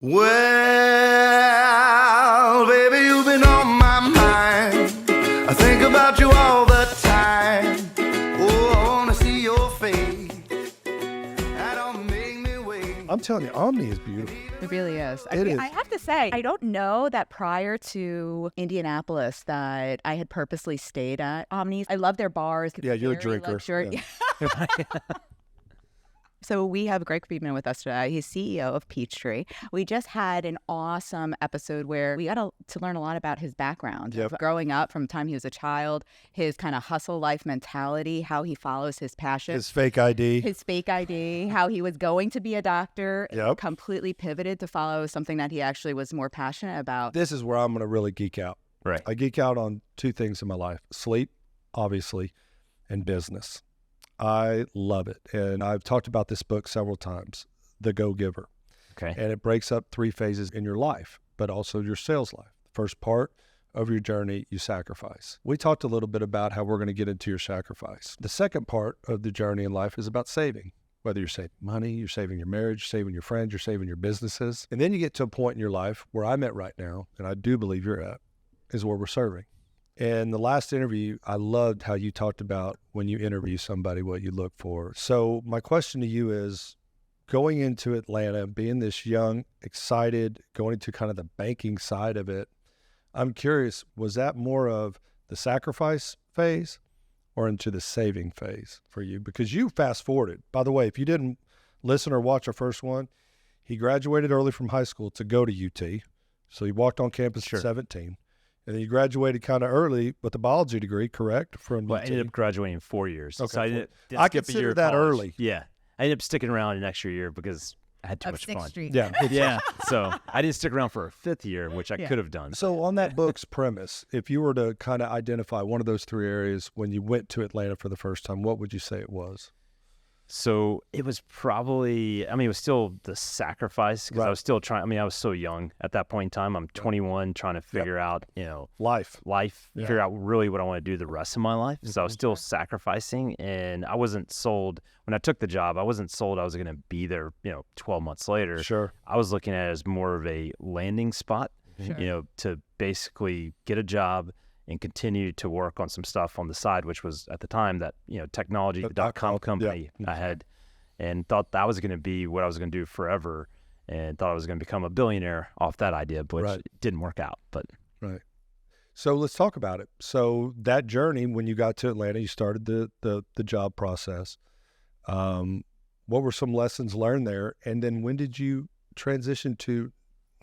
Well, baby, you've been on my mind. I think about you all the time. Oh, I want to see your face. That don't make me wait. I'm telling you, Omni is beautiful. It really is. It is. I have to say, I don't know that prior to Indianapolis that I had purposely stayed at Omni's. I love their bars. Yeah, you're a Very drinker. luxury- So we have Greg Friedman with us today. He's CEO of Peachtree. We just had an awesome episode where we got to learn a lot about his background. Yep. Growing up from the time he was a child, his kind of hustle life mentality, how he follows his passion. His fake ID. His fake ID, how he was going to be a doctor, Yep. completely pivoted to follow something that he actually was more passionate about. This is where I'm going to really geek out. Right. I geek out on two things in my life: sleep, obviously, and business. I love it. And I've talked about this book several times, The Go-Giver. Okay. And it breaks up three phases in your life, but also your sales life. The first part of your journey, you sacrifice. We talked a little bit about how we're going to get into your sacrifice. The second part of the journey in life is about saving. Whether you're saving money, you're saving your marriage, saving your friends, you're saving your businesses. And then you get to a point in your life where I'm at right now, and I do believe you're at, is where we're serving. And the last interview, I loved how you talked about when you interview somebody, what you look for. So my question to you is, going into Atlanta, being this young, excited, going into kind of the banking side of it, I'm curious, was that more of the sacrifice phase or into the saving phase for you? Because you fast forwarded. By the way, if you didn't listen or watch our first one, he graduated early from high school to go to UT. So he walked on campus Sure. at 17. And then you graduated kind of early with a biology degree, correct? From Well, I UT. ended up graduating in 4 years. Okay, So I four. didn't I skip a consider year of that college. early. Yeah. I ended up sticking around an extra year because I had too Of much 6th fun. Street. Yeah. Yeah. So I didn't stick around for a fifth year, which I Yeah. could have done. So on that book's premise, if you were to kind of identify one of those three areas when you went to Atlanta for the first time, what would you say it was? So it was probably, it was still the sacrifice because Right. I was still trying, I was so young at that point in time. I'm 21 trying to figure out, Life. life, Yeah. figure out really what I want to do the rest of my life. So I was still sacrificing, and I wasn't sold when I took the job. I wasn't sold I was going to be there, 12 months later. Sure. I was looking at it as more of a landing spot, Sure. to basically get a job and continue to work on some stuff on the side, which was at the time that, technology, the .com company Yeah. I had, and thought that was going to be what I was going to do forever, and thought I was going to become a billionaire off that idea, which Right. didn't work out. But Right. So let's talk about it. So that journey, when you got to Atlanta, you started the job process. What were some lessons learned there? And then when did you transition to,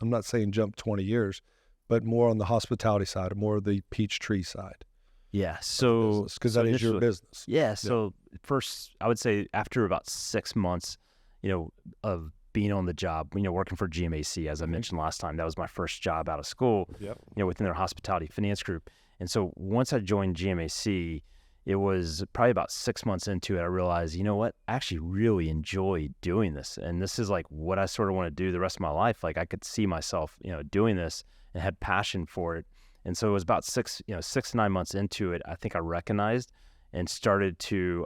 I'm not saying jump 20 years, but more on the hospitality side, or more of the Peachtree side? yeah, so Because that is your initially- business. Yeah. So first, I would say after about 6 months, of being on the job, working for GMAC, as I mentioned last time, that was my first job out of school, Yep. within their hospitality finance group. And so once I joined GMAC, it was probably about 6 months into it, I realized, you know what, I actually really enjoy doing this. And this is like what I sort of want to do the rest of my life. Like I could see myself, doing this and had passion for it. And so it was about 6 to 9 months into it, I think I recognized and started to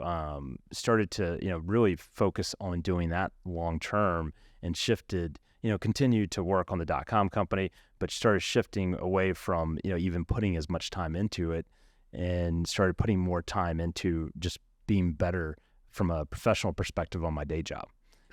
really focus on doing that long term, and shifted, continued to work on the .com company, but started shifting away from, even putting as much time into it, and started putting more time into just being better from a professional perspective on my day job.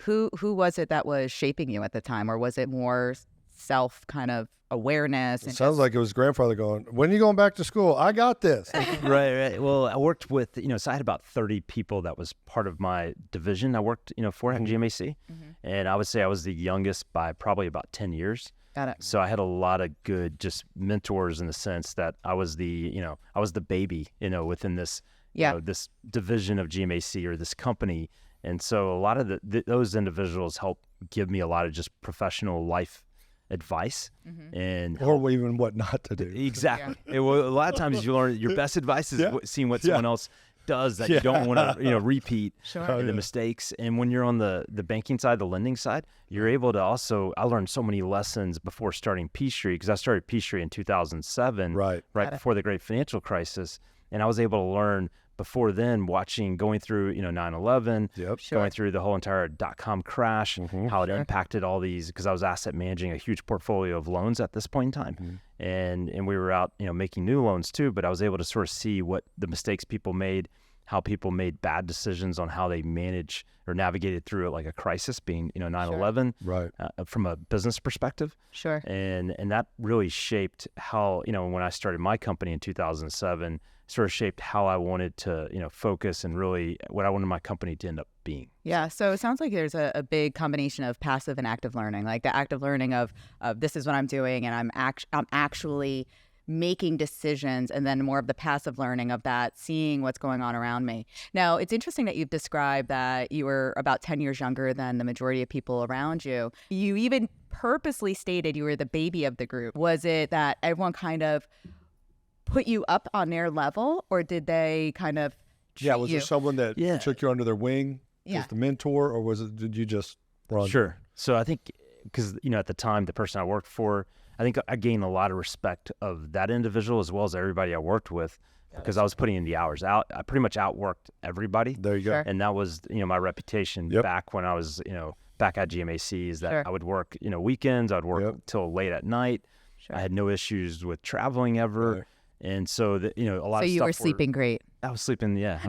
Who was it that was shaping you at the time, or was it more self kind of awareness? It sounds like it was grandfather going, when are you going back to school? I got this. Right. Well, I worked with, so I had about 30 people that was part of my division I worked, for at GMAC. And I would say I was the youngest by probably about 10 years. Got it. So I had a lot of good just mentors in the sense that I was the baby, within this, Yeah. this division of GMAC or this company. And so a lot of those individuals helped give me a lot of just professional life advice and Or even what not to do. exactly. A lot of times you learn your best advice is Yeah. seeing what Yeah. someone else does that Yeah. you don't want to repeat Sure. the mistakes. And when you're on the banking side, the lending side, you're able to also, I learned so many lessons before starting Peachtree, because I started Peachtree in 2007, Right. before the great financial crisis. And I was able to learn before then, going through, 9/11, Yep. going through the whole entire .com crash, how it Sure. impacted all these, because I was asset managing a huge portfolio of loans at this point in time. And we were out, making new loans too, but I was able to sort of see what the mistakes people made, how people made bad decisions on how they manage or navigated through it, like a crisis being, 9/11, Right. from a business perspective. Sure. And that really shaped how, when I started my company in 2007, sort of shaped how I wanted to, focus and really what I wanted my company to end up being. Yeah. So it sounds like there's a big combination of passive and active learning, like the active learning of this is what I'm doing and I'm actually making decisions, and then more of the passive learning of that, seeing what's going on around me. Now, it's interesting that you've described that you were about 10 years younger than the majority of people around you. You even purposely stated you were the baby of the group. Was it that everyone kind of put you up on their level, or did they kind of Yeah. treat Was you? there someone that Yeah. took you under their wing Yeah. as the mentor, or did you just run? Sure. So I think because, at the time, the person I worked for, I think I gained a lot of respect of that individual as well as everybody I worked with, because I was putting in the hours out. I pretty much outworked everybody. There you go. Sure. And that was, my reputation Yep. back when I was, back at GMAC, is that Sure. I would work, weekends. I'd work Yep. till late at night. Sure. I had no issues with traveling ever. Right. And so, a lot So of you stuff were sleeping great. I was sleeping, yeah.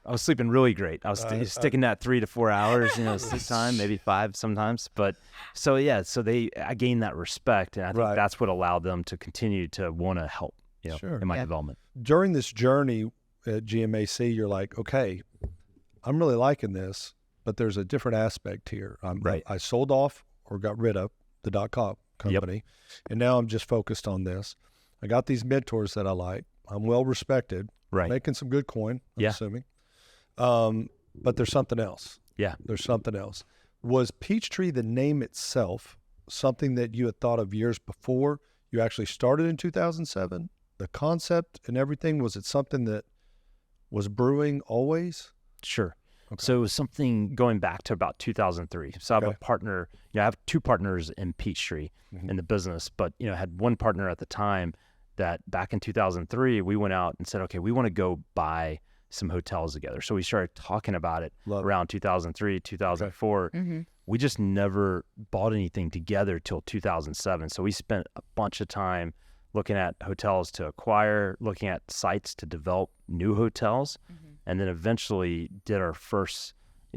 I was sleeping really great. I was sticking that 3 to 4 hours, sleep time, maybe 5 sometimes. But so, I gained that respect. And I think Right. that's what allowed them to continue to want to help, Sure. in my Yeah. development. During this journey at GMAC, you're like, okay, I'm really liking this, but there's a different aspect here. Right. I sold off or got rid of the .com company, and now I'm just focused on this. I got these mentors that I like. I'm well respected, Right. making some good coin, I'm Yeah. assuming. But there's something else. Yeah. There's something else. Was Peachtree, the name itself, something that you had thought of years before you actually started in 2007? The concept and everything, was it something that was brewing always? Sure. Okay. So it was something going back to about 2003. So I have Okay. a partner, I have 2 partners in Peachtree in the business, but, I had one partner at the time that back in 2003, we went out and said, okay, we want to go buy some hotels together. So we started talking about it Love it. around 2003, 2004. We just never bought anything together till 2007. So we spent a bunch of time looking at hotels to acquire, looking at sites to develop new hotels, and then eventually did our first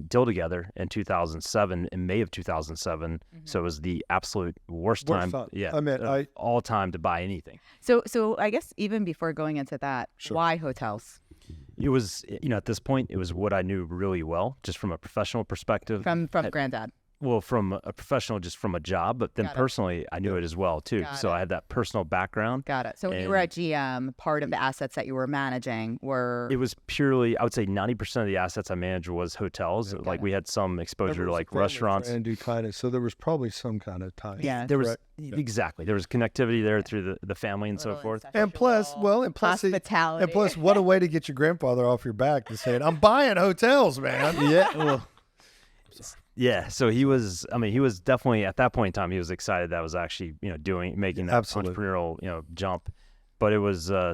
deal together in 2007, in May of 2007. So it was the absolute worst Worst time. time. Yeah. I mean, all time to buy anything. So I guess even before going into that, why hotels? It was, at this point, it was what I knew really well, just from a professional perspective. From Granddad. Well, from a professional, just from a job, but then Got it. personally, I knew it as well too. Got So it. I had that personal background. Got it. So when you were at GM, part of the assets that you were managing were It was purely, I would say 90% of the assets I managed was hotels. Like we had some exposure to like restaurants. And kind of, so there was probably some kind of tie. Yeah. There was, Correct. exactly. There was connectivity there through the family and so Little forth. And plus, hospitality. and plus, what a way to get your grandfather off your back to saying, "I'm buying hotels, man." Yeah. Well, yeah. So he was definitely at that point in time, he was excited that I was actually, making that Absolutely. entrepreneurial, jump. But it was, so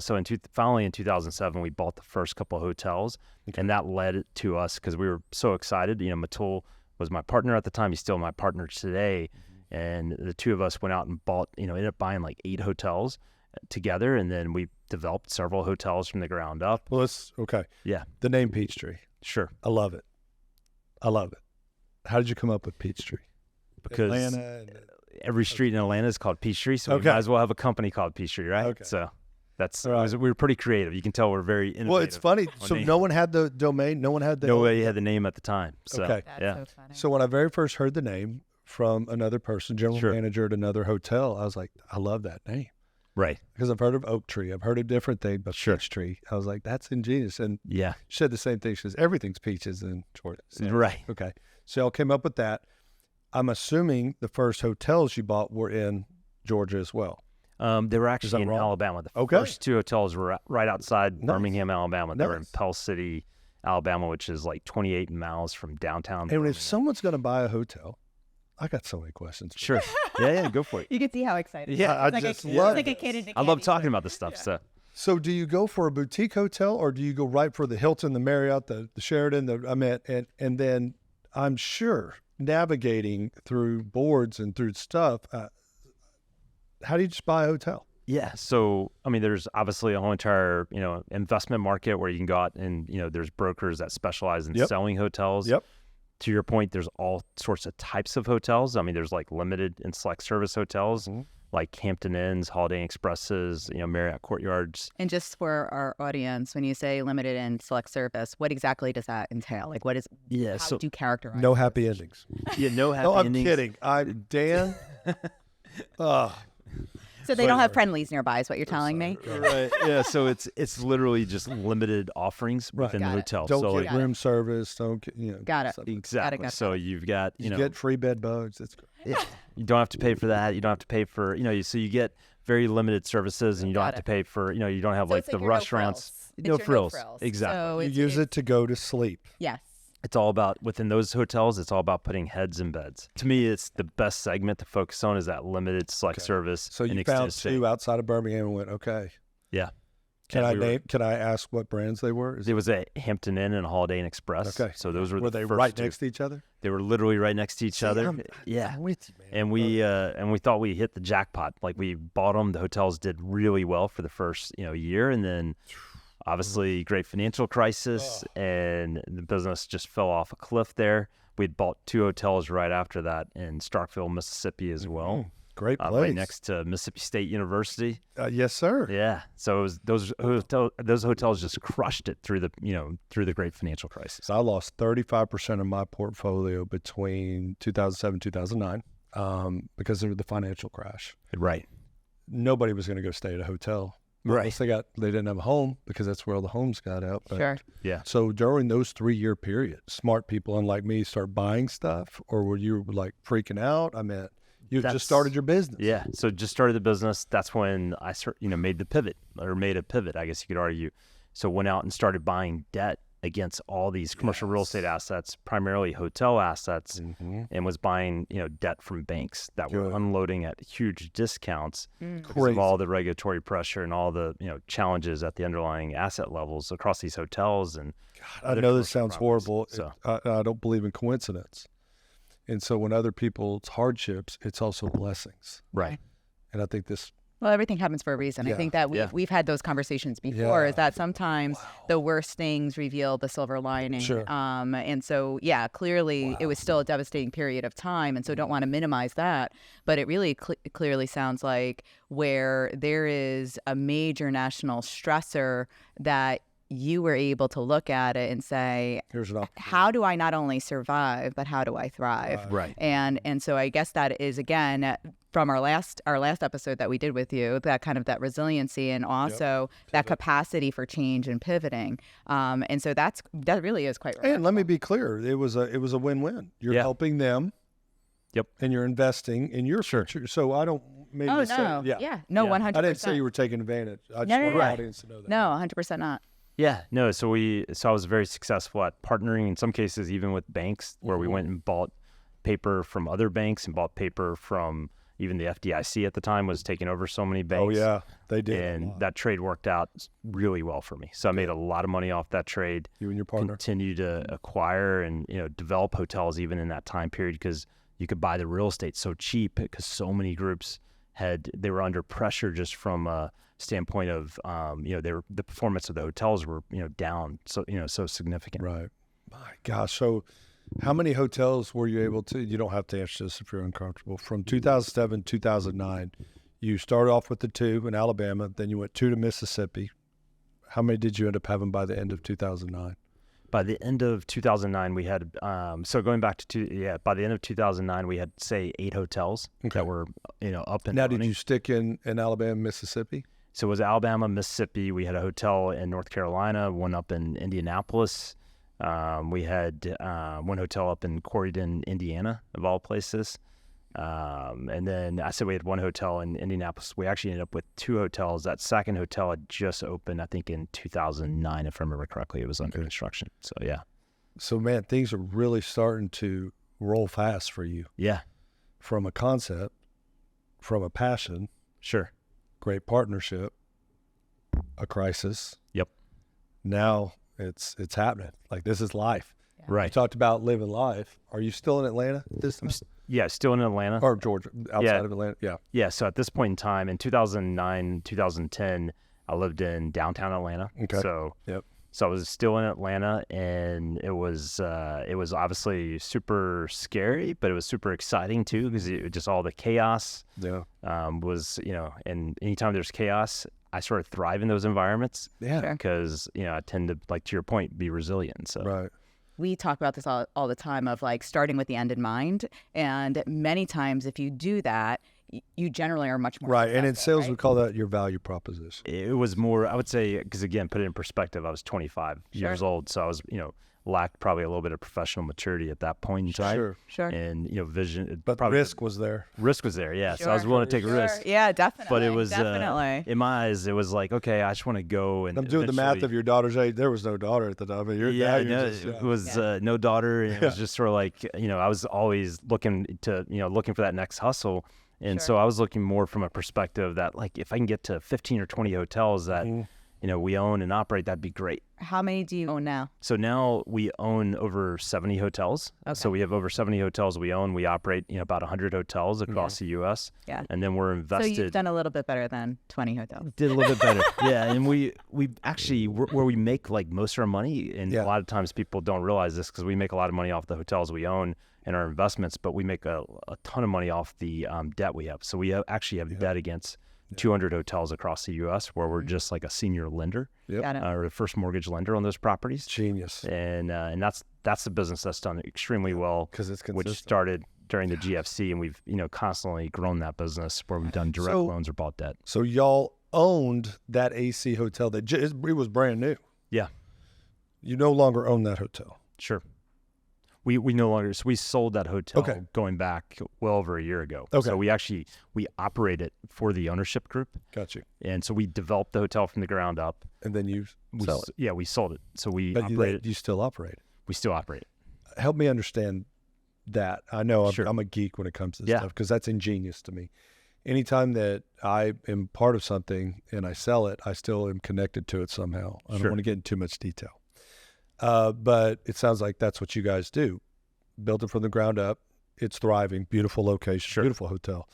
finally in 2007, we bought the first couple of hotels, and that led to us, because we were so excited. Matul was my partner at the time. He's still my partner today. And the two of us went out and bought, ended up buying like 8 hotels together. And then we developed several hotels from the ground up. Well, okay. Yeah, The name Peachtree, sure. I love it. I love it. How did you come up with Peachtree? Because Atlanta. every street in Atlanta is called Peachtree, so we Okay. might as well have a company called Peachtree, right? Okay. So that's All right. we were pretty creative. You can tell we're very innovative. Well, it's funny. on So name. no one had the domain. No one had the. Nobody had the name at the time. So, Okay. That's yeah. so funny. So when I very first heard the name from another person, general Sure. manager at another hotel, I was like, I love that name. Right. Because I've heard of Oak Tree. I've heard of different things, but Sure. Peachtree. I was like, that's ingenious. And Yeah. she said the same thing. She says, everything's peaches in Georgia. So, Right. okay. So y'all came up with that. I'm assuming the first hotels you bought were in Georgia as well. They were actually in wrong? Alabama. The Okay. first 2 hotels were right outside Nice. Birmingham, Alabama. They were in Nice. Pell City, Alabama, which is like 28 miles from downtown. And Birmingham. if someone's going to buy a hotel, I got so many questions. Sure. Yeah, go for it. You can see how excited. Yeah, I It's like just a, love it's like a kid in a I love candy talking store. about this stuff. So So do you go for a boutique hotel or do you go right for the Hilton, the Marriott, the Sheraton, and then I'm sure navigating through boards and through stuff, how do you just buy a hotel? Yeah. So, I mean, there's obviously a whole entire, investment market where you can go out and, there's brokers that specialize in selling hotels. Yep. To your point, there's all sorts of types of hotels. I mean, there's like limited and select service hotels, like Hampton Inns, Holiday Inn Expresses, Marriott Courtyards. And just for our audience, when you say limited and select service, what exactly does that entail? Like, what is? Yeah. How do you characterize? No happy endings. Yeah. No happy No, I'm endings. kidding. Dan. So they don't have friendlies nearby, is what you're telling me? Right. Yeah. So it's literally just limited offerings within the Got it. hotel. Don't so get room service. Don't get, Got it. stuff. exactly. Got it. So you've got, You get free bed bugs. That's great. yeah, you don't have to pay for that. You don't have to pay for, so you get very limited services, and you don't Got have to pay for, you don't have So like it's the your restaurants. No frills. Exactly. So You it's, use it to go to sleep. Yes. It's all about, within those hotels, it's all about putting heads in beds. To me, it's the best segment to focus on is that limited select service. So you and found extended stay. two outside of Birmingham and went, okay. Yeah. Can And I Can I ask what brands they were? It was a Hampton Inn and a Holiday Inn Express. Okay. So those were Were the they first right two. next to each other? They were literally right next to each other. Yeah. I'm with you, man. And we thought we hit the jackpot. Like, we bought them. The hotels did really well for the first year, and then obviously great financial crisis, and the business just fell off a cliff there. We'd bought two hotels right after that in Starkville, Mississippi as well. Great place. Right next to Mississippi State University. Yes, sir. Yeah. So it was those hotels just crushed it through the great financial crisis. So I lost 35% of my portfolio between 2007 2009 because of the financial crash. Right. Nobody was going to go stay at a hotel. Right. Unless they didn't have a home, because that's where all the homes got out. But, Sure. Yeah. So during those 3-year periods, smart people unlike me start buying stuff, or were you like freaking out? I mean, you just started your business. Yeah. So just started the business. That's when I made a pivot, I guess you could argue. So went out and started buying debt against all these commercial real estate assets, primarily hotel assets, and was buying, debt from banks that were unloading at huge discounts because of all the regulatory pressure and all the, challenges at the underlying asset levels across these hotels. And I know this sounds properties. horrible. So. I don't believe in coincidence. And so when other people's hardships, it's also blessings. Right. And I think this. Well, everything happens for a reason. Yeah. I think that we've had those conversations before. Yeah. Is that sometimes the worst things reveal the silver lining. Sure. And so, clearly it was still a devastating period of time, and so don't want to minimize that. But it really clearly sounds like where there is a major national stressor that you were able to look at it and say, Here's an opportunity. how do I not only survive, but how do I thrive? Right. And so I guess that is, again, from our last episode that we did with you, that kind of that resiliency and also that capacity for change and pivoting. And so that really is quite remarkable. And let me be clear, it was a win-win. You're helping them. Yep. And you're investing in your future. So I don't maybe Oh, say, no. No, 100%. I didn't say you were taking advantage. I just want the audience to know that. No, 100% not. Yeah, no. So I was very successful at partnering in some cases, even with banks, where we went and bought paper from other banks and bought paper from even the FDIC at the time was taking over so many banks. Oh yeah, they did. And that trade worked out really well for me. So I made a lot of money off that trade. You and your partner. Continue to acquire and develop hotels even in that time period because you could buy the real estate so cheap because so many groups they were under pressure just from a standpoint of the performance of the hotels were down so significant. Right. My gosh. So how many hotels were you able to, you don't have to answer this if you're uncomfortable, from 2007 2009 you started off with the 2 in Alabama, then you went 2 to Mississippi. How many did you end up having by the end of 2009? By the end of 2009 we had so going back to by the end of 2009 we had say 8 hotels that were up and now running. Did you stick in Alabama, Mississippi? So it was Alabama, Mississippi. We had a hotel in North Carolina, one up in Indianapolis. We had one hotel up in Corydon, Indiana, of all places. And then I said we had one hotel in Indianapolis. We actually ended up with 2 hotels. That second hotel had just opened, I think, in 2009, if I remember correctly. It was under construction. So, yeah. So, man, things are really starting to roll fast for you. Yeah. From a concept, from a passion. Sure. Great partnership, a crisis. Yep. Now it's happening. Like, this is life. You Right. talked about living life. Are you still in Atlanta this time? Yeah, still in Atlanta. Or Georgia, outside Yeah. of Atlanta? Yeah. Yeah, so at this point in time, in 2009, 2010, I lived in downtown Atlanta. Okay. So, Yep. so I was still in Atlanta, and it was obviously super scary, but it was super exciting too, because just all the chaos Yeah. was, and anytime there's chaos, I sort of thrive in those environments Yeah. Sure. because, I tend to, like, to your point, be resilient. So, Right. We talk about this all the time of like starting with the end in mind. And many times if you do that, you generally are much more Right. And in successful, sales, we right? call that your value proposition. it was more, I would say, because again, put it in perspective, I was 25 years old. So I was, lacked probably a little bit of professional maturity at that point in time. Sure. Sure. And, vision. But probably risk was there. risk was there. Yeah. So I was willing to take a risk. Yeah, definitely. But it was, definitely. in my eyes, it was like, okay, I just want to go. And I'm doing the math eventually- of your daughter's age. There was no daughter at the time. But you're, now Yeah, you're no, just, it was no daughter, and it was just sort of like, I was always looking for that next hustle. And so I was looking more from a perspective that, like, if I can get to 15 or 20 hotels that, we own and operate, that'd be great. How many do you own now? So now we own over 70 hotels. Okay. So we have over 70 hotels we own. We operate, about 100 hotels across the U.S. Yeah. And then we're So invested. you've done a little bit better than 20 hotels. Did a little bit better. Yeah. And we actually, where we make like most of our money, and a lot of times people don't realize this because we make a lot of money off the hotels we own and our investments, but we make a ton of money off the debt we have. So we actually have debt against 200 hotels across the U.S. where we're just like a senior lender Got it. or a first mortgage lender on those properties. Genius. And that's the business that's done extremely well, 'Cause it's which consistent. started during the GFC, and we've constantly grown that business where we've done direct So- loans or bought debt. So y'all owned that AC hotel that it was brand new. Yeah, You no longer own that hotel. sure. We no longer, so we sold that hotel Okay. going back well over a year ago. Okay. So we operate it for the ownership group, Got you. and so we developed the hotel from the ground up. And then you sell it. Yeah, we sold it. So we But operate it. you still operate it. We still operate it. Help me understand that. I know Sure. I'm a geek when it comes to this Yeah. stuff because that's ingenious to me. Anytime that I am part of something and I sell it, I still am connected to it somehow. I don't Sure. want to get into too much detail. But it sounds like that's what you guys do. Built it from the ground up. It's thriving, beautiful location, Sure. beautiful hotel.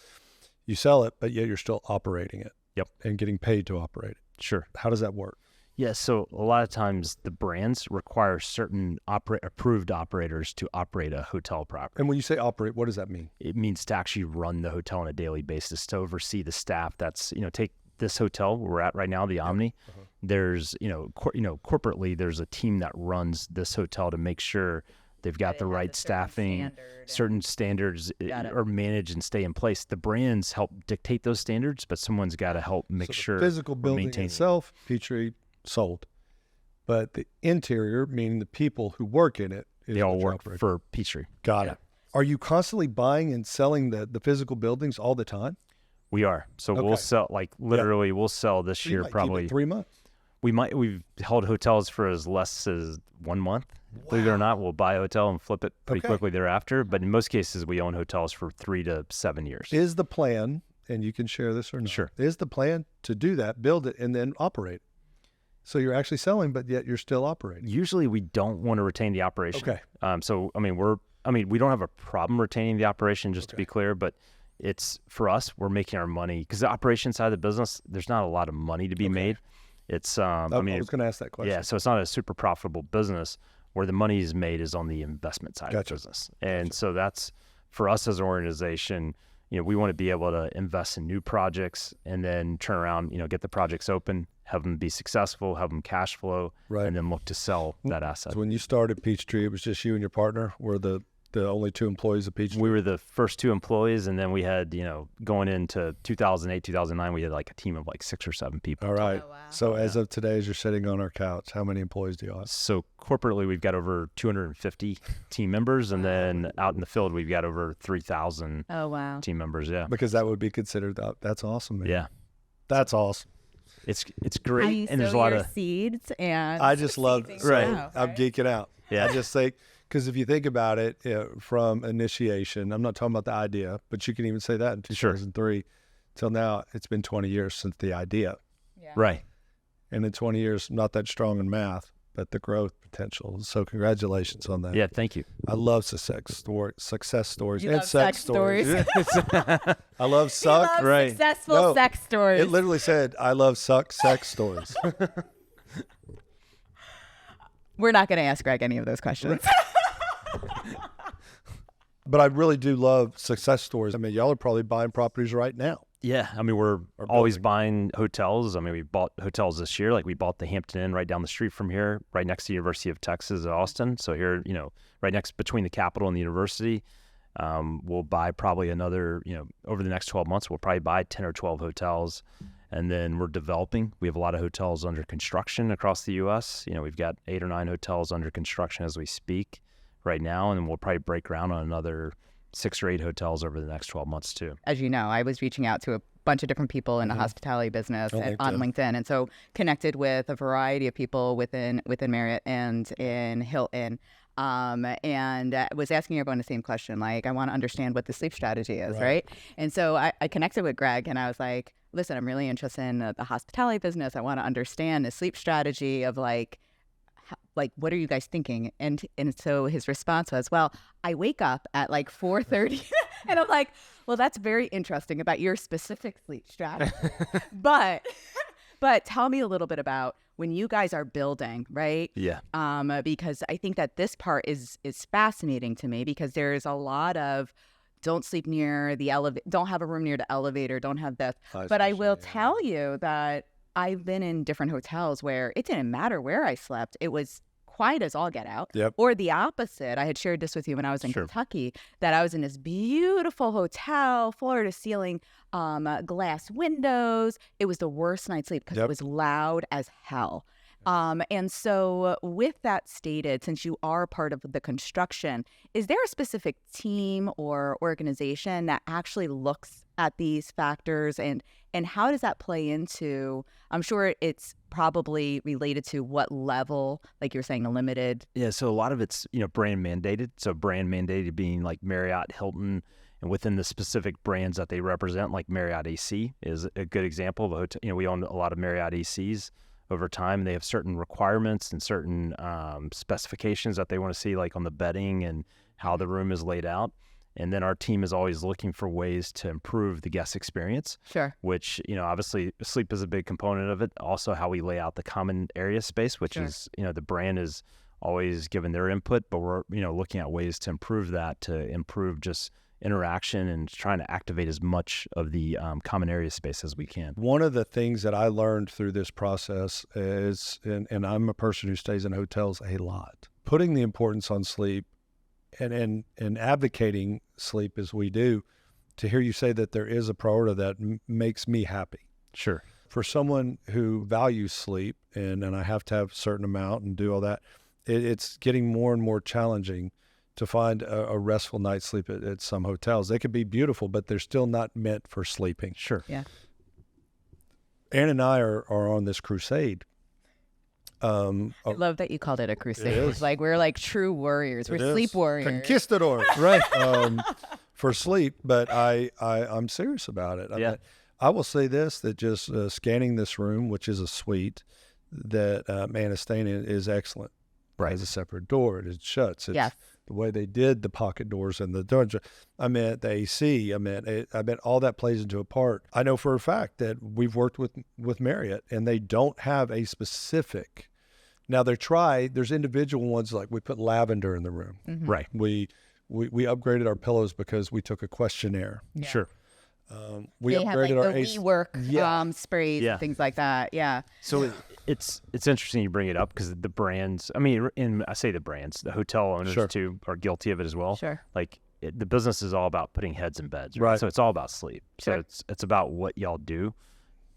You sell it, but yet you're still operating it. Yep. And getting paid to operate it. Sure. How does that work? Yeah, so a lot of times the brands require certain approved operators to operate a hotel property. And when you say operate, what does that mean? It means to actually run the hotel on a daily basis, to oversee the staff. That's, take this hotel where we're at right now, the Omni. There's, corporately, there's a team that runs this hotel to make sure they've got it the has right a certain staffing, standard and- certain standards Got it. are managed and stay in place. The brands help dictate those standards, but someone's got to help make So the sure physical we're building maintaining it. itself, Petrie, sold. But the interior, meaning the people who work in it, is They all what you're work operating. for Peachtree. Got yeah. it. Are you constantly buying and selling the physical buildings all the time? We are. So Okay. we'll sell, like, literally, we'll sell this You year might keep it probably. 3 months. We've held hotels for as less as 1 month. Believe it or not, we'll buy a hotel and flip it pretty Okay. quickly thereafter. But in most cases, we own hotels for 3 to 7 years. Is the plan, and you can share this or not, Sure. is the plan to do that, build it, and then operate? So you're actually selling, but yet you're still operating. Usually, we don't want to retain the operation. Okay. So we don't have a problem retaining the operation, just to be clear. But it's, for us, we're making our money because the operation side of the business, there's not a lot of money to be made. It's I was going to ask that question. yeah, so it's not a super profitable business. Where the money is made is on the investment side of Gotcha. the business. And so that's, for us as an organization, we want to be able to invest in new projects and then turn around, get the projects open, have them be successful, have them cash flow, Right. and then look to sell that asset. So when you started Peachtree, it was just you and your partner were the only 2 employees of Peachtree? We were the first 2 employees, and then we had, going into 2008, 2009, we had like a team of like 6 or 7 people. All right. Oh, wow. So as of today, as you're sitting on our couch, how many employees do you have? So corporately, we've got over 250 team members, and then out in the field, we've got over 3,000 Oh, wow. team members. Yeah. Because that would be considered, that's awesome, man. Yeah. That's awesome. It's How you great, and there's a sow lot your of seeds and I just love things Right. out, I'm right? geeking out. Yeah. I just think, because if you think about it, from initiation, I'm not talking about the idea, but you can even say that in Sure. 2003 till now, it's been 20 years since the idea. Yeah. right. And in 20 years, not that strong in math, but the growth potential. So congratulations on that. Yeah, thank you. I love success stories You and love sex stories. I love suck. He loves successful sex stories. It literally said, I love sex stories. We're not going to ask Greg any of those questions. But I really do love success stories. I mean, y'all are probably buying properties right now. Yeah, I mean, we're always buying hotels. I mean, we bought hotels this year. Like we bought the Hampton Inn right down the street from here, right next to the University of Texas at Austin. So here, right next between the Capitol and the university. We'll buy probably another, over the next 12 months, we'll probably buy 10 or 12 hotels. And then we're developing. We have a lot of hotels under construction across the U.S. We've got 8 or 9 hotels under construction as we speak right now. And then we'll probably break ground on another 6 or 8 hotels over the next 12 months too. As you know, I was reaching out to a bunch of different people in the hospitality business on LinkedIn, and so connected with a variety of people within Marriott and in Hilton. And was asking everyone the same question, like, I want to understand what the sleep strategy is, right? And so I connected with Greg, and I was like, listen, I'm really interested in the hospitality business. I want to understand the sleep strategy of like, what are you guys thinking? And so his response was, well, I wake up at like 4:30 and I'm like, well, that's very interesting about your specific sleep strategy. but tell me a little bit about when you guys are building, right? Yeah. Because I think that this part is fascinating to me, because there's a lot of don't sleep near the elevator, don't have a room near the elevator, don't have this. But I will tell you that I've been in different hotels where it didn't matter where I slept. It was quiet as all get out. Yep. Or the opposite. I had shared this with you when I was in Kentucky, that I was in this beautiful hotel, floor to ceiling, glass windows. It was the worst night's sleep because it was loud as hell. And so with that stated, since you are part of the construction, is there a specific team or organization that actually looks at these factors, and how does that play into, I'm sure it's probably related to what level, like you're saying, a limited. Yeah, so a lot of it's, brand mandated. So brand mandated being like Marriott, Hilton, and within the specific brands that they represent, like Marriott AC is a good example of a hotel. We own a lot of Marriott ACs over time. They have certain requirements and certain specifications that they want to see, like on the bedding and how the room is laid out. And then our team is always looking for ways to improve the guest experience. Sure. Which, obviously sleep is a big component of it. Also how we lay out the common area space, which is, the brand is always given their input, but we're, looking at ways to improve that, to improve just interaction and trying to activate as much of the common area space as we can. One of the things that I learned through this process is, and I'm a person who stays in hotels a lot, putting the importance on sleep and advocating sleep as we do, to hear you say that there is a priority that makes me happy. Sure. For someone who values sleep, and I have to have a certain amount and do all that, it's getting more and more challenging to find a restful night's sleep at some hotels. They could be beautiful, but they're still not meant for sleeping. Sure. Yeah. Ann and I are on this crusade. I love that you called it a crusade. It's like we're like true warriors. We're sleep warriors. Conquistadors, right? For sleep, but I'm serious about it. I will say this, that just scanning this room, which is a suite that Ann is staying in, is excellent. Right. It has a separate door. It shuts. It's the way they did the pocket doors and the doors. I meant the AC. I meant all that plays into a part. I know for a fact that we've worked with Marriott, and they don't have a specific. Now there's individual ones, like we put lavender in the room. Mm-hmm. Right. We upgraded our pillows because we took a questionnaire. Yeah. Sure. We they upgraded have our like the WeWork sprays, Yeah. things like that. Yeah. So it's interesting you bring it up, because the brands, I say the brands, the hotel owners too are guilty of it as well. Sure. Like the business is all about putting heads in beds, Right. So it's all about sleep. Sure. So it's about what y'all do,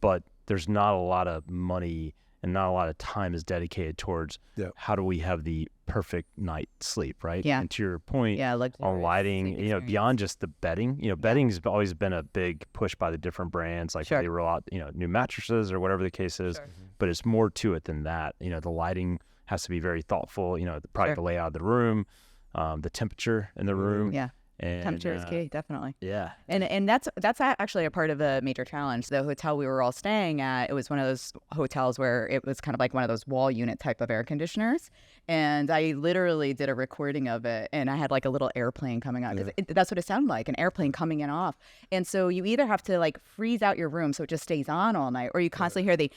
but there's not a lot of money and not a lot of time is dedicated towards how do we have the perfect night sleep, right? Yeah. And to your point on lighting, beyond just the bedding, bedding's always been a big push by the different brands. Like they roll out, new mattresses or whatever the case is, but it's more to it than that. The lighting has to be very thoughtful, probably the layout of the room, the temperature in the room. Yeah. And Temperature is key, definitely. Yeah. And that's actually a part of a major challenge. The hotel we were all staying at, it was one of those hotels where it was kind of like one of those wall unit type of air conditioners. And I literally did a recording of it, and I had like a little airplane coming on, because that's what it sounded like, an airplane coming in off. And so you either have to like freeze out your room so it just stays on all night, or you constantly hear the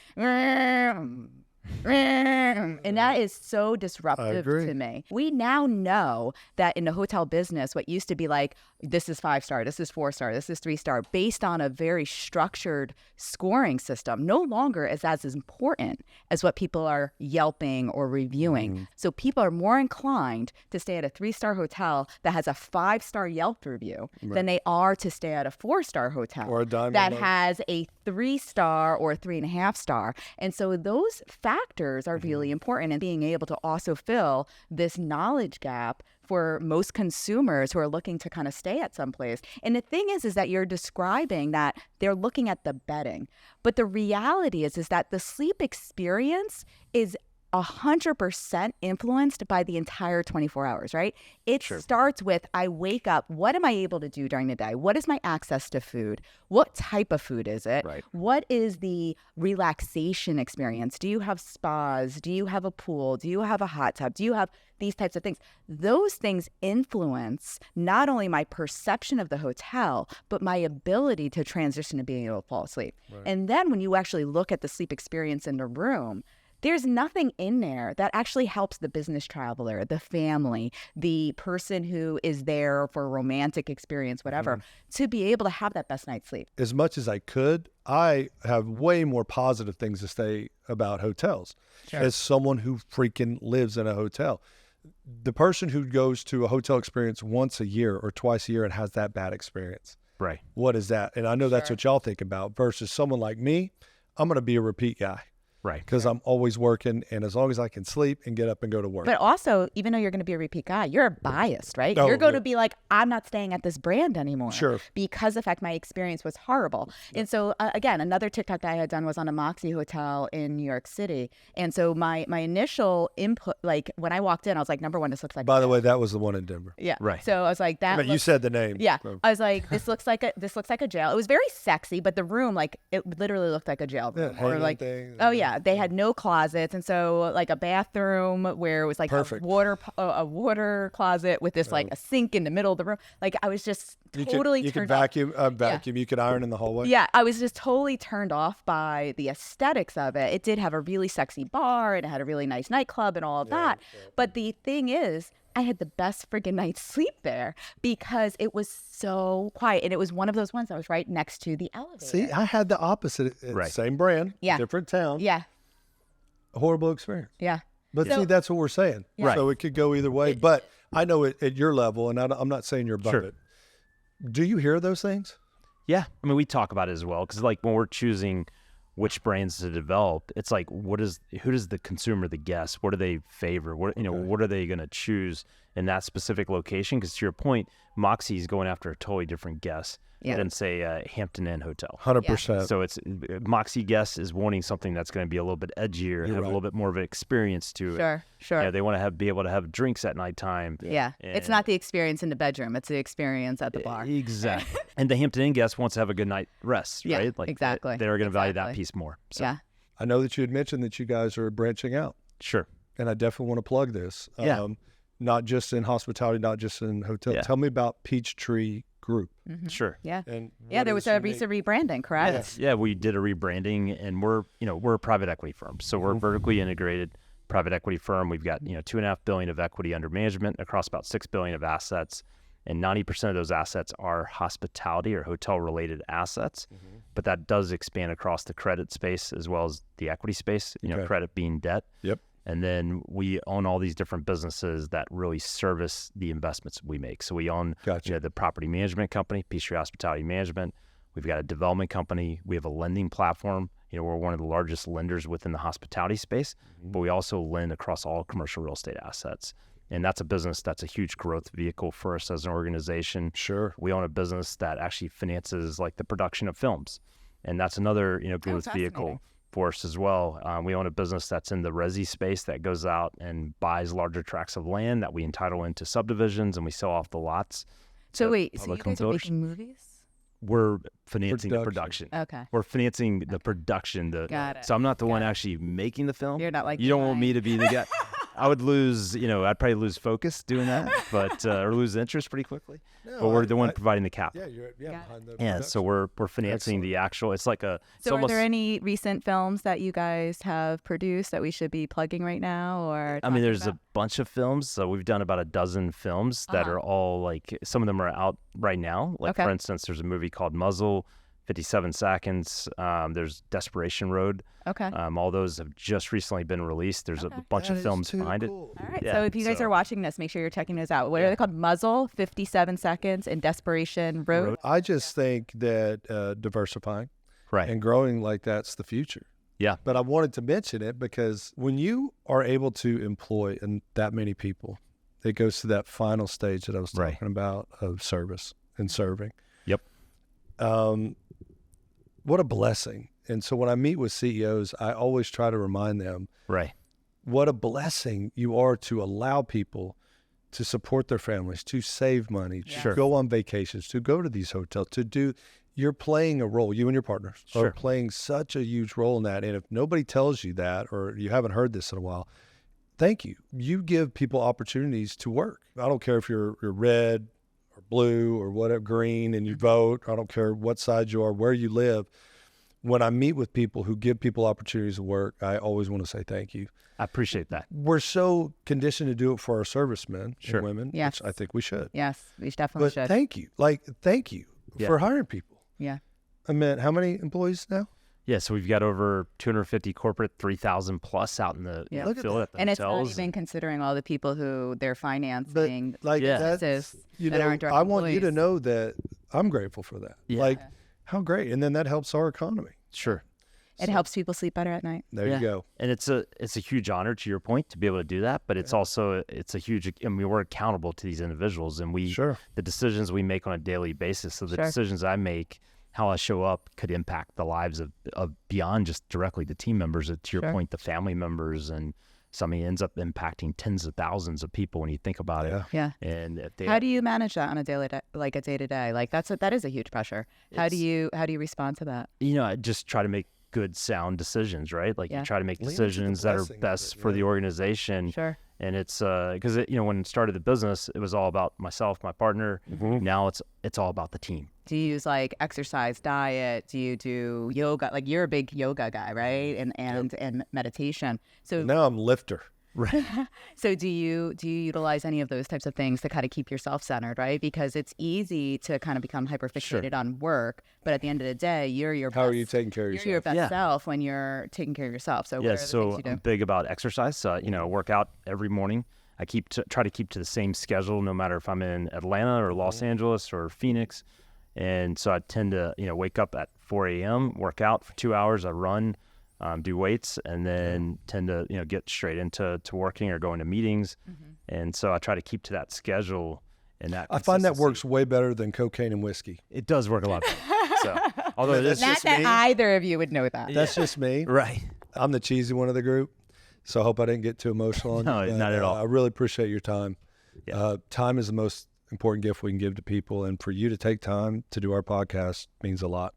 and that is so disruptive to me. We now know that in the hotel business, what used to be like, this is 5-star, this is 4-star, this is 3-star, based on a very structured scoring system, no longer is as important as what people are yelping or reviewing. So people are more inclined to stay at a 3-star hotel that has a 5-star Yelp review than they are to stay at a 4-star hotel Or a Diamond that Lake. has a 3-star or 3.5-star. And so those factors are really important in being able to also fill this knowledge gap for most consumers who are looking to kind of stay at some place. And the thing is that you're describing that they're looking at the bedding, but the reality is that the sleep experience is 100% influenced by the entire 24 hours, right? It starts with, I wake up, what am I able to do during the day? What is my access to food? What type of food is it? Right. What is the relaxation experience? Do you have spas? Do you have a pool? Do you have a hot tub? Do you have these types of things? Those things influence not only my perception of the hotel, but my ability to transition to being able to fall asleep. And then when you actually look at the sleep experience in the room, there's nothing in there that actually helps the business traveler, the family, the person who is there for a romantic experience, whatever, to be able to have that best night's sleep. As much as I could, I have way more positive things to say about hotels as someone who freaking lives in a hotel. The person who goes to a hotel experience once a year or twice a year and has that bad experience. Right. What is that? And I know that's what y'all think about, versus someone like me. I'm going to be a repeat guy. Right. Because I'm always working, and as long as I can sleep and get up and go to work. But also, even though you're going to be a repeat guy, you're biased, right? Oh, you're going yeah. to be like, I'm not staying at this brand anymore. Sure. Because the fact my experience was horrible. And so, again, another TikTok that I had done was on a Moxie hotel in New York City. And so my initial input, like when I walked in, I was like, number one, this looks like By the way, that was the one in Denver. yeah. Right. So I was like, that I mean, you looks- said the name. Yeah, So- I was like, this looks like a jail. It was very sexy, but the room, like, it literally looked like a jail room. Yeah, or hanging like, thing. oh yeah, they had no closets, and so like a bathroom where it was like Perfect. a water closet with this like a sink in the middle of the room. Like I was just totally you could turned off. vacuum. You could iron in the hallway. Yeah, I was just totally turned off by the aesthetics of it. It did have a really sexy bar, and it had a really nice nightclub and all of that. But the thing is, I had the best friggin' night's sleep there because it was so quiet. And it was one of those ones that was right next to the elevator. See, I had the opposite. Right. Same brand, Yeah. different town, Yeah, horrible experience. yeah. But So- see, that's what we're saying. Right. So it could go either way. But I know at your level, and I'm not saying you're above Sure. it. Do you hear those things? Yeah, I mean, we talk about it as well because, like, when we're choosing which brands to develop, it's like, who does the consumer, the guest, what do they favor? What what are they going to choose in that specific location? Because to your point, Moxie's going after a totally different guest Yeah. than say Hampton Inn Hotel. 100%. So it's Moxie guest is wanting something that's going to be a little bit edgier, have a little bit more of an experience to it. Sure. Yeah, they want to be able to have drinks at nighttime. Yeah. It's not the experience in the bedroom. It's the experience at the bar. Exactly. And the Hampton Inn guest wants to have a good night rest, Yeah, right? Like exactly. They're going to value that Exactly. piece more. So, Yeah. I know that you had mentioned that you guys are branching out, Sure. and I definitely want to plug this. Yeah. Not just in hospitality, not just in hotel. Yeah. Tell me about Peachtree Group. Sure. Yeah. And Yeah, what there is was a unique- recent rebranding, correct? Yeah, we did a rebranding, and we're a private equity firm, so we're a vertically integrated private equity firm. We've got $2.5 billion of equity under management across about $6 billion of assets, and 90% of those assets are hospitality or hotel related assets. But that does expand across the credit space as well as the equity space. Okay. Credit being debt. Yep. And then we own all these different businesses that really service the investments we make. So we own Gotcha. the property management company, Peachtree Hospitality Management. We've got a development company. We have a lending platform. We're one of the largest lenders within the hospitality space, but we also lend across all commercial real estate assets. And that's a business that's a huge growth vehicle for us as an organization. Sure. We own a business that actually finances like the production of films. And that's another, growth vehicle fascinating. for us as well. We own a business that's in the resi space that goes out and buys larger tracts of land that we entitle into subdivisions and we sell off the lots. So wait, so you public guys are home making movies? We're financing the Production. production. Okay. We're financing the production. Got it. So I'm not the one Got it. actually making the film. You're not like You don't want behind. me to be the guy. I would lose, I'd probably lose focus doing that, but or lose interest pretty quickly. But we're the one providing the capital. Yeah, you're Got behind the Yeah, production. so we're financing Excellent. the actual. It's like a. It's So are almost, there any recent films that you guys have produced that we should be plugging right now? Or I mean, there's talking a bunch of films. So we've done about a dozen films that are all like. Some of them are out right now. Like Okay. for instance, there's a movie called Muzzle, 57 Seconds. There's Desperation Road. Okay. All those have just recently been released. There's a bunch That of is films too behind cool. All right. Yeah, So if you guys so- are watching this, make sure you're checking those out. What are they called? Muzzle, 57 Seconds, and Desperation Road. I just think that diversifying it. Right. and growing like that's the future. Yeah. But I wanted to mention it because when you are able to employ that many people, it goes to that final stage that I was talking Right. about of service and serving. Yep. What a blessing. And so when I meet with CEOs, I always try to remind them Right. what a blessing you are to allow people to support their families, to save money, to Sure. go on vacations, to go to these hotels, you're playing a role, you and your partners are Sure. playing such a huge role in that. And if nobody tells you that, or you haven't heard this in a while, thank you. You give people opportunities to work. I don't care if you're red or blue or whatever, green, and you vote. I don't care what side you are, where you live. When I meet with people who give people opportunities to work, I always want to say thank you. I appreciate that. We're so conditioned to do it for our servicemen Sure. and women, Yes. which I think we should. Yes, we definitely But should. thank you. Thank you Yeah. for hiring people. Yeah. I mean, how many employees now? Yeah, so we've got over 250 corporate, 3,000 plus out in the Yeah. Look at field that. at the And it's hotels. not even considering all the people who they're financing. Like Yeah. that's, businesses you that know, aren't direct I want you to employees. know that I'm grateful for that. Yeah. Like, how great. And then that helps our economy. Sure. It helps people sleep better at night. There Yeah. you go. And it's a huge honor, to your point, to be able to do that. But it's also a huge. I mean, we're accountable to these individuals, and Sure. the decisions we make on a daily basis. So the Sure. decisions I make, how I show up, could impact the lives of beyond just directly the team members. To your Sure. point, the family members, and something ends up impacting tens of thousands of people when you think about Yeah. it. Yeah. And if they How do you manage that on a daily, like a day to day? Like that is a huge pressure. How do you respond to that? I just try to make good, sound decisions, right? Like Yeah. you try to make Lean into the decisions that are blessing of best it, for yeah. the organization. Sure. And it's because when I started the business, it was all about myself, my partner. Mm-hmm. Now it's all about the team. Do you use like exercise, diet? Do you do yoga? Like you're a big yoga guy, right? And meditation. So Now I'm lifter. So do you utilize any of those types of things to kind of keep yourself centered, right? Because it's easy to kind of become hyperfixated on work, but at the end of the day, you're your How best, are you taking care of you're yourself? your best Yeah. self when you're taking care of yourself. So what Yeah, are the so things you I'm do? big about exercise. Work out every morning. I try to keep to the same schedule, no matter if I'm in Atlanta or Los Angeles or Phoenix. And so I tend to, wake up at 4 a.m., work out for 2 hours. I run, do weights, and then tend to, get straight into working or going to meetings. And so I try to keep to that schedule. And that I find that consistency. works way better than cocaine and whiskey. It does work a lot better. So, although it is Not just that me. either of you would know that. That's just me. right. I'm the cheesy one of the group, so I hope I didn't get too emotional on No, you. but, not at all. I really appreciate your time. Yeah. Time is the most important gift we can give to people, and for you to take time to do our podcast means a lot.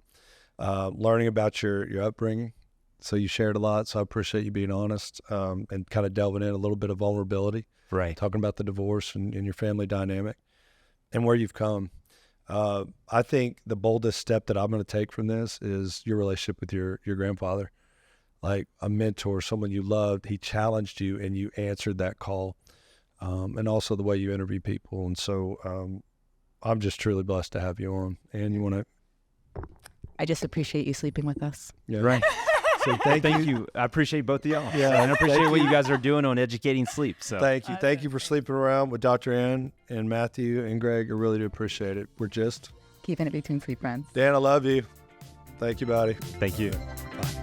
Learning about your upbringing, so you shared a lot, so I appreciate you being honest and kind of delving in a little bit of vulnerability, Right. talking about the divorce and your family dynamic and where you've come. I think the boldest step that I'm going to take from this is your relationship with your grandfather. Like a mentor, someone you loved, he challenged you and you answered that call. And also the way you interview people. And so I'm just truly blessed to have you on. And you want to, I just appreciate you sleeping with us. yeah. Right. So thank you. I appreciate both of y'all. Yeah, and I appreciate thank what you. you guys are doing on educating sleep. So Thank you. Thank you for sleeping around with Dr. Ann and Matthew and Greg. I really do appreciate it. We're just, Keeping it between sleep friends. Dan, I love you. Thank you, buddy. thank you. Bye.